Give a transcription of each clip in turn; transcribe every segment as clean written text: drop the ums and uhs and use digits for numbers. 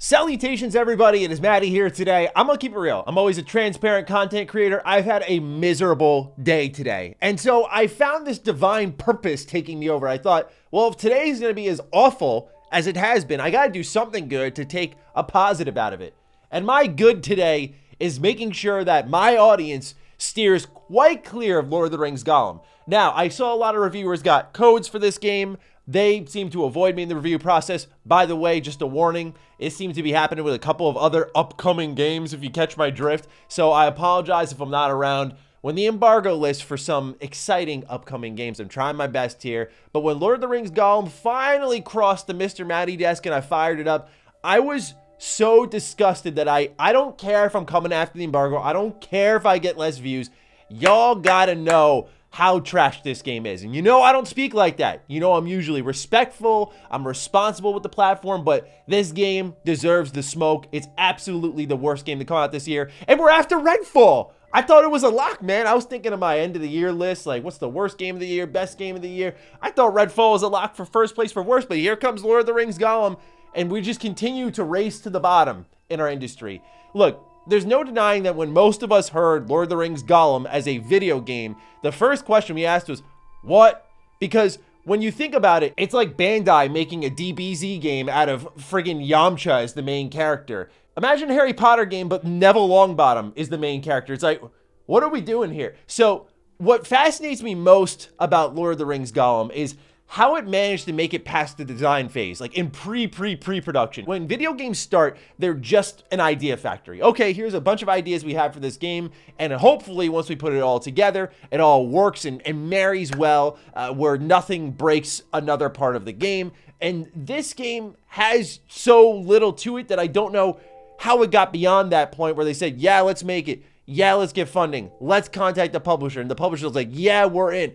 Salutations everybody, it is Matty here today. I'm gonna keep it real. I'm always a transparent content creator. I've had a miserable day today. And so I found this divine purpose taking me over. I thought, well, if today's gonna be as awful as it has been, I gotta do something good to take a positive out of it. And my good today is making sure that my audience steers quite clear of Lord of the Rings Gollum. Now, I saw a lot of reviewers got codes for this game. They seem to avoid me in the review process. By the way, just a warning, it seems to be happening with a couple of other upcoming games, if you catch my drift. So I apologize if I'm not around when the embargo lists for some exciting upcoming games. I'm trying my best here. But when Lord of the Rings Gollum finally crossed the Mr. Matty desk and I fired it up, I was so disgusted that I don't care if I'm coming after the embargo. I don't care if I get less views. Y'all gotta know how trash this game is. And you know I don't speak like that. You know I'm usually respectful, I'm responsible with the platform, but this game deserves the smoke. It's absolutely the worst game to come out this year. And we're after Redfall. I thought it was a lock, man. I was thinking of my end of the year list, like what's the worst game of the year, best game of the year. I thought Redfall was a lock for first place for worst, but here comes Lord of the Rings Gollum, and we just continue to race to the bottom in our industry. Look, there's no denying that when most of us heard Lord of the Rings Gollum as a video game, the first question we asked was, what? Because when you think about it, it's like Bandai making a DBZ game out of friggin' Yamcha as the main character. Imagine a Harry Potter game, but Neville Longbottom is the main character. It's like, what are we doing here? So what fascinates me most about Lord of the Rings Gollum is how it managed to make it past the design phase, like in pre-production. When video games start, they're just an idea factory. Okay, here's a bunch of ideas we have for this game, and hopefully once we put it all together, it all works and marries well, where nothing breaks another part of the game. And this game has so little to it that I don't know how it got beyond that point where they said, yeah, let's make it. Yeah, let's get funding. Let's contact the publisher. And the publisher was like, yeah, we're in.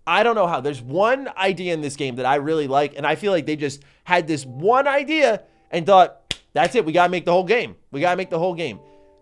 I don't know how. There's one idea in this game that I really like, and I feel like they just had this one idea and thought, that's it, we gotta make the whole game. We gotta make the whole game.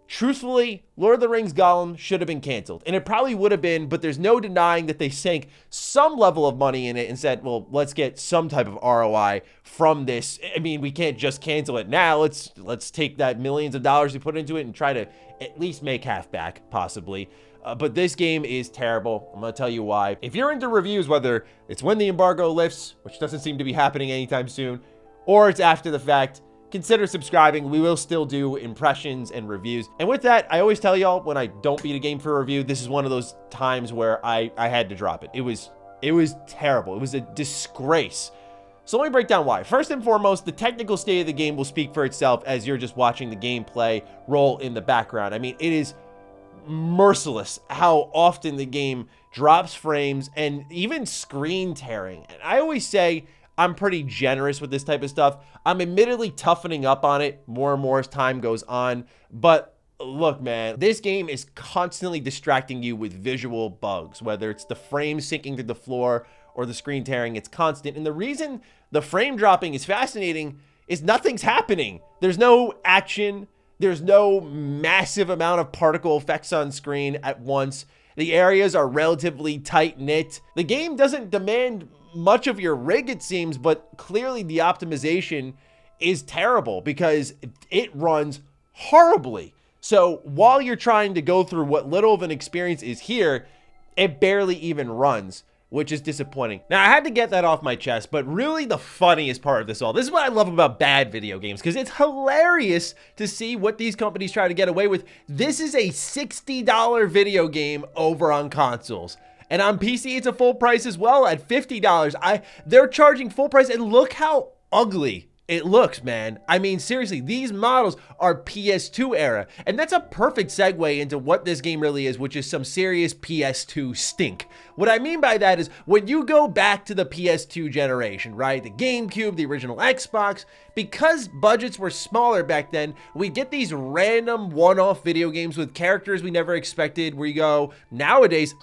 Truthfully, Lord of the Rings Gollum should have been canceled, and it probably would have been, but there's no denying that they sank some level of money in it and said, well, let's get some type of ROI from this. I mean, we can't just cancel it now. Let's take that millions of dollars we put into it and try to at least make half back, possibly. But this game is terrible. I'm gonna tell you why. If you're into reviews, whether it's when the embargo lifts, which doesn't seem to be happening anytime soon, or it's after the fact, consider subscribing. We will still do impressions and reviews. And with that, I always tell y'all when I don't beat a game for a review, this is one of those times where I had to drop it. It was terrible. It was a disgrace. So let me break down why. First and foremost, the technical state of the game will speak for itself as you're just watching the gameplay roll in the background. I mean, it is merciless how often the game drops frames and even screen tearing. And I always say I'm pretty generous with this type of stuff. I'm admittedly toughening up on it more and more as time goes on. But look, man, this game is constantly distracting you with visual bugs, whether it's the frames sinking through the floor or the screen tearing. It's constant. And the reason the frame dropping is fascinating is nothing's happening. There's no action. There's no massive amount of particle effects on screen at once. The areas are relatively tight-knit. The game doesn't demand much of your rig, it seems, but clearly the optimization is terrible because it runs horribly. So while you're trying to go through what little of an experience is here, it barely even runs, which is disappointing. Now, I had to get that off my chest, but really the funniest part of this all, this is what I love about bad video games, because it's hilarious to see what these companies try to get away with. This is a $60 video game over on consoles. And on PC, it's a full price as well at $50. They're charging full price, and look how ugly it looks, man. I mean, seriously, these models are PS2 era, and that's a perfect segue into what this game really is, which is some serious PS2 stink. What I mean by that is when you go back to the PS2 generation, right? The GameCube, the original Xbox, because budgets were smaller back then, we get these random one-off video games with characters we never expected where you go, nowadays,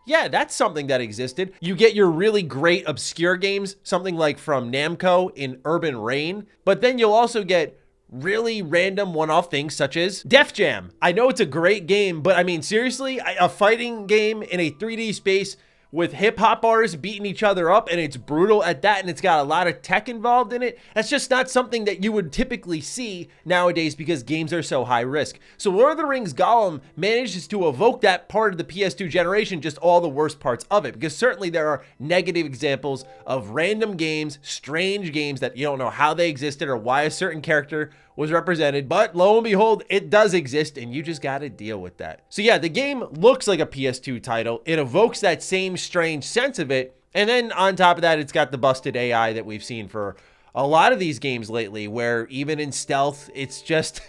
yeah, that's something that existed. You get your really great obscure games, something like from Namco in Urban Reign, but then you'll also get really random one-off things such as Def Jam. I know it's a great game, but I mean, seriously, a fighting game in a 3D space with hip-hop artists beating each other up, and it's brutal at that, and it's got a lot of tech involved in it. That's just not something that you would typically see nowadays because games are so high risk. So Lord of the Rings Gollum manages to evoke that part of the PS2 generation, just all the worst parts of it, because certainly there are negative examples of random games, strange games that you don't know how they existed or why a certain character was represented, but lo and behold, it does exist, and you just got to deal with that. So yeah, the game looks like a PS2 title. It evokes that same strange sense of it, and then on top of that, it's got the busted AI that we've seen for a lot of these games lately, where even in stealth, it's just...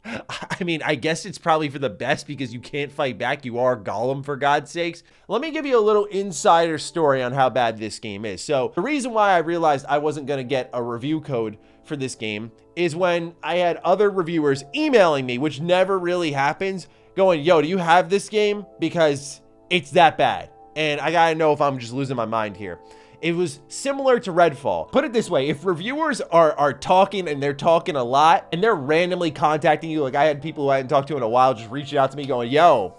I mean, I guess it's probably for the best because you can't fight back. You are Gollum, for God's sakes. Let me give you a little insider story on how bad this game is. So the reason why I realized I wasn't going to get a review code for this game is when I had other reviewers emailing me, which never really happens, going, yo, do you have this game? Because it's that bad. And I got to know if I'm just losing my mind here. It was similar to Redfall. Put it this way, if reviewers are talking and they're talking a lot and they're randomly contacting you, like I had people who I hadn't talked to in a while just reaching out to me going, yo,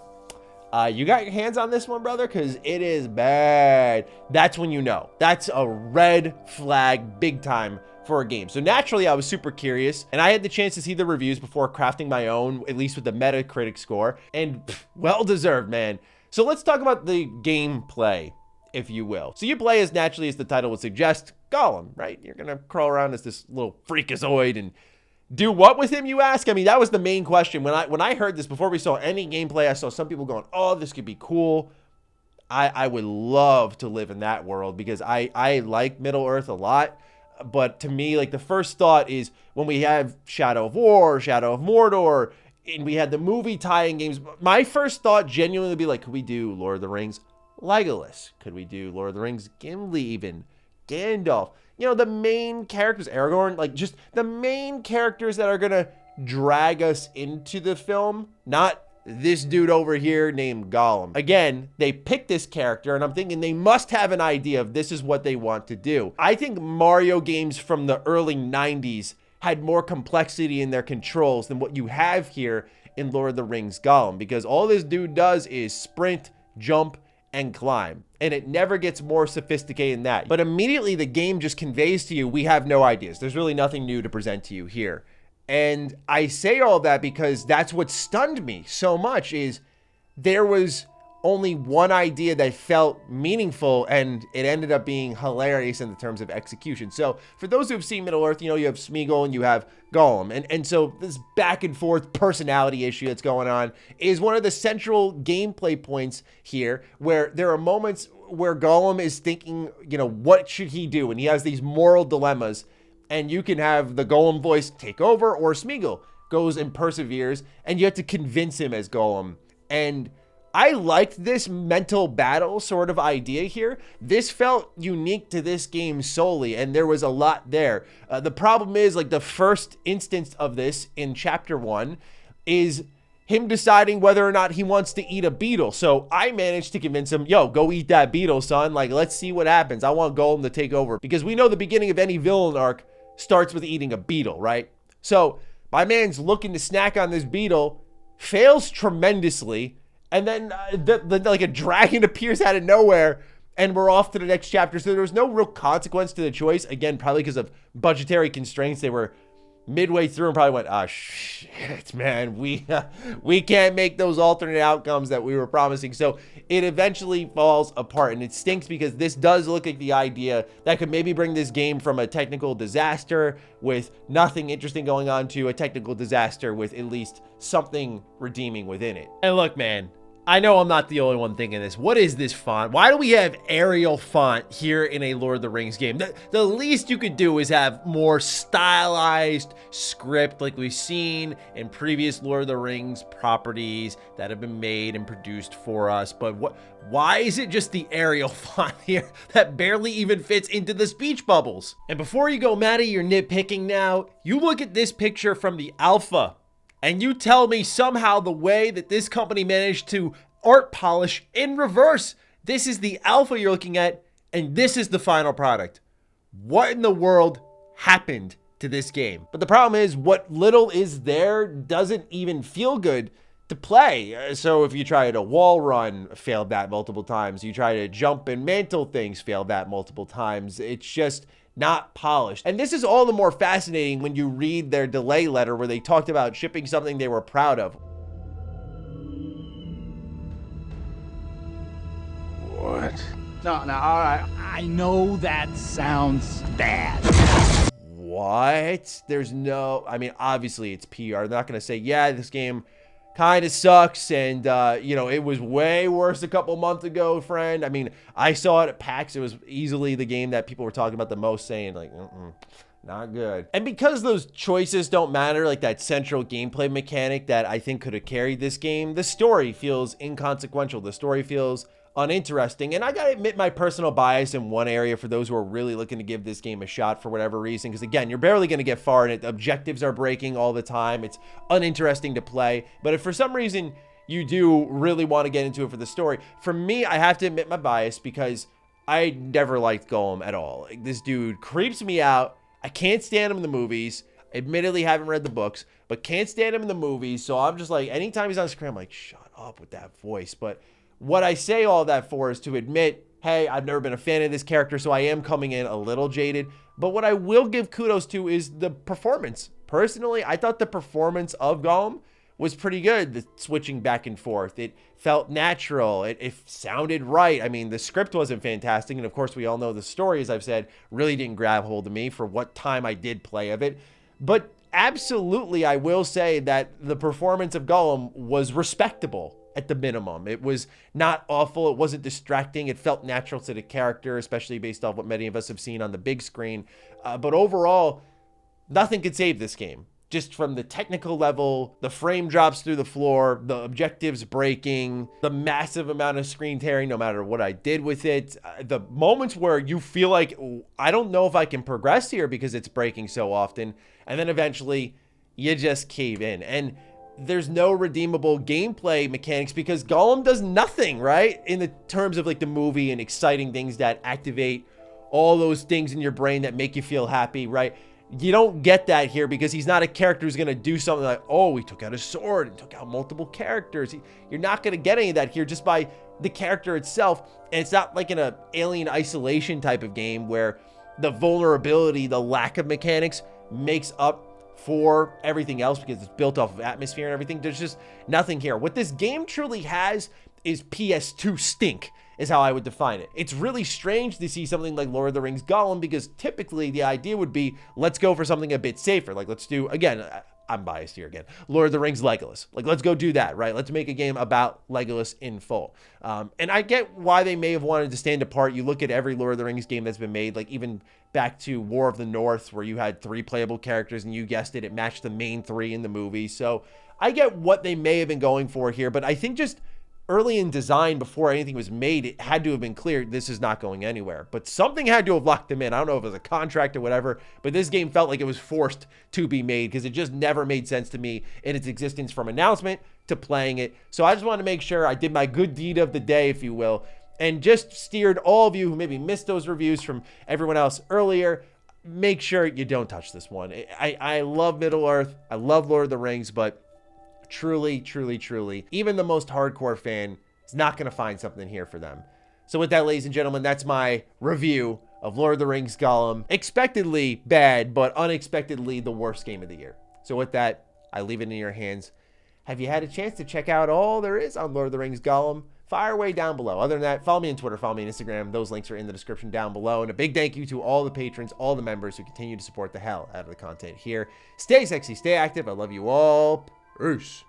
you got your hands on this one, brother? Because it is bad. That's when you know. That's a red flag big time for a game. So naturally, I was super curious, and I had the chance to see the reviews before crafting my own, at least with the Metacritic score, and well-deserved, man. So let's talk about the gameplay, if you will. So you play as, naturally as the title would suggest, Gollum, right? You're gonna crawl around as this little freakazoid and do what with him, you ask? I mean, that was the main question. When I heard this, before we saw any gameplay, I saw some people going, oh, this could be cool. I would love to live in that world because I like Middle-earth a lot. But to me, like, the first thought is when we have Shadow of War, Shadow of Mordor, and we had the movie tie-in games, my first thought genuinely would be like, could we do Lord of the Rings Legolas? Could we do Lord of the Rings Gimli even? Gandalf? You know, the main characters, Aragorn, like just the main characters that are gonna drag us into the film, not this dude over here named Gollum. Again, they picked this character, and I'm thinking they must have an idea of this is what they want to do. I think Mario games from the early 90s had more complexity in their controls than what you have here in Lord of the Rings Gollum, because all this dude does is sprint, jump, and climb, and it never gets more sophisticated than that. But immediately the game just conveys to you, we have no ideas. There's really nothing new to present to you here. And I say all that because that's what stunned me so much, is there was only one idea that felt meaningful, and it ended up being hilarious in the terms of execution. So for those who have seen Middle-earth, you know, you have Smeagol and you have Gollum. And so this back and forth personality issue that's going on is one of the central gameplay points here, where there are moments where Gollum is thinking, you know, what should he do? And he has these moral dilemmas, and you can have the Gollum voice take over, or Smeagol goes and perseveres, and you have to convince him as Gollum. And I liked this mental battle sort of idea here. This felt unique to this game solely, and there was a lot there. The problem is, like, the first instance of this in chapter 1 is him deciding whether or not he wants to eat a beetle. So I managed to convince him, yo, go eat that beetle, son. Like, let's see what happens. I want Gollum to take over, because we know the beginning of any villain arc starts with eating a beetle, right? So my man's looking to snack on this beetle, fails tremendously, and then like a dragon appears out of nowhere, and we're off to the next chapter. So there was no real consequence to the choice. Again, probably because of budgetary constraints. They were midway through and probably went, ah, shit, man, we can't make those alternate outcomes that we were promising. So it eventually falls apart, and it stinks because this does look like the idea that could maybe bring this game from a technical disaster with nothing interesting going on to a technical disaster with at least something redeeming within it. And look, man, I know I'm not the only one thinking this. What is this font? Why do we have Arial font here in a Lord of the Rings game? The least you could do is have more stylized script like we've seen in previous Lord of the Rings properties that have been made and produced for us. But why is it just the Arial font here that barely even fits into the speech bubbles? And before you go, Matty, you're nitpicking now. You look at this picture from the alpha, and you tell me somehow the way that this company managed to art polish in reverse. This is the alpha you're looking at, and this is the final product. What in the world happened to this game? But the problem is, what little is there doesn't even feel good to play. So if you try to wall run, failed that multiple times. You try to jump and mantle things, failed that multiple times. It's just not polished. And this is all the more fascinating when you read their delay letter where they talked about shipping something they were proud of. What? No, all right. I know that sounds bad. What? There's no, I mean, obviously it's PR. They're not going to say, yeah, this game kind of sucks, and you know, it was way worse a couple months ago, friend. I mean, I saw it at PAX. It was easily the game that people were talking about the most, saying like, not good. And because those choices don't matter, like that central gameplay mechanic that I think could have carried this game, the story feels inconsequential. The story feels uninteresting. And I gotta admit my personal bias in one area for those who are really looking to give this game a shot for whatever reason, because again, you're barely gonna get far in it. The objectives are breaking all the time. It's uninteresting to play. But if for some reason you do really want to get into it for the story, for me, I have to admit my bias, because I never liked Gollum at all. Like, this dude creeps me out. I can't stand him in the movies. Admittedly, haven't read the books, but can't stand him in the movies. So I'm just like, anytime he's on screen, I'm like, shut up with that voice. But what I say all that for is to admit, hey, I've never been a fan of this character, so I am coming in a little jaded. But what I will give kudos to is the performance. Personally, I thought the performance of Gollum was pretty good. The switching back and forth, it felt natural. It sounded right. I mean, the script wasn't fantastic. And of course, we all know the story, as I've said, really didn't grab hold of me for what time I did play of it. But absolutely, I will say that the performance of Gollum was respectable. At the minimum, it was not awful. It wasn't distracting. It felt natural to the character, especially based off what many of us have seen on the big screen. But overall, nothing could save this game. Just from the technical level, the frame drops through the floor, the objectives breaking, the massive amount of screen tearing, no matter what I did with it, the moments where you feel like, I don't know if I can progress here because it's breaking so often. And then eventually you just cave in. And there's no redeemable gameplay mechanics because Gollum does nothing, right? In the terms of like the movie and exciting things that activate all those things in your brain that make you feel happy, right? You don't get that here because he's not a character who's going to do something like, oh, he took out a sword and took out multiple characters. You're not going to get any of that here just by the character itself. And it's not like in a Alien Isolation type of game where the vulnerability, the lack of mechanics makes up for everything else because it's built off of atmosphere and everything. There's just nothing here. What this game truly has is PS2 stink, is how I would define it. It's really strange to see something like Lord of the Rings Gollum because typically the idea would be, let's go for something a bit safer. Like, let's do, again, I'm biased here again, Lord of the Rings Legolas. Like, let's go do that, right? Let's make a game about Legolas in full. And I get why they may have wanted to stand apart. You look at every Lord of the Rings game that's been made, like even back to War of the North, where you had 3 playable characters, and you guessed it, it matched the main 3 in the movie. So I get what they may have been going for here, but I think just early in design, before anything was made, it had to have been clear this is not going anywhere. But something had to have locked them in. I don't know if it was a contract or whatever, but this game felt like it was forced to be made because it just never made sense to me in its existence from announcement to playing it. So I just wanted to make sure I did my good deed of the day, if you will, and just steered all of you who maybe missed those reviews from everyone else earlier. Make sure you don't touch this one. I love Middle-earth. I love Lord of the Rings, but truly, truly, truly, even the most hardcore fan is not going to find something here for them. So with that, ladies and gentlemen, that's my review of Lord of the Rings Gollum. Expectedly bad, but unexpectedly the worst game of the year. So with that, I leave it in your hands. Have you had a chance to check out all there is on Lord of the Rings Gollum? Fire away down below. Other than that, follow me on Twitter, follow me on Instagram. Those links are in the description down below. And a big thank you to all the patrons, all the members who continue to support the hell out of the content here. Stay sexy, stay active. I love you all. Peace.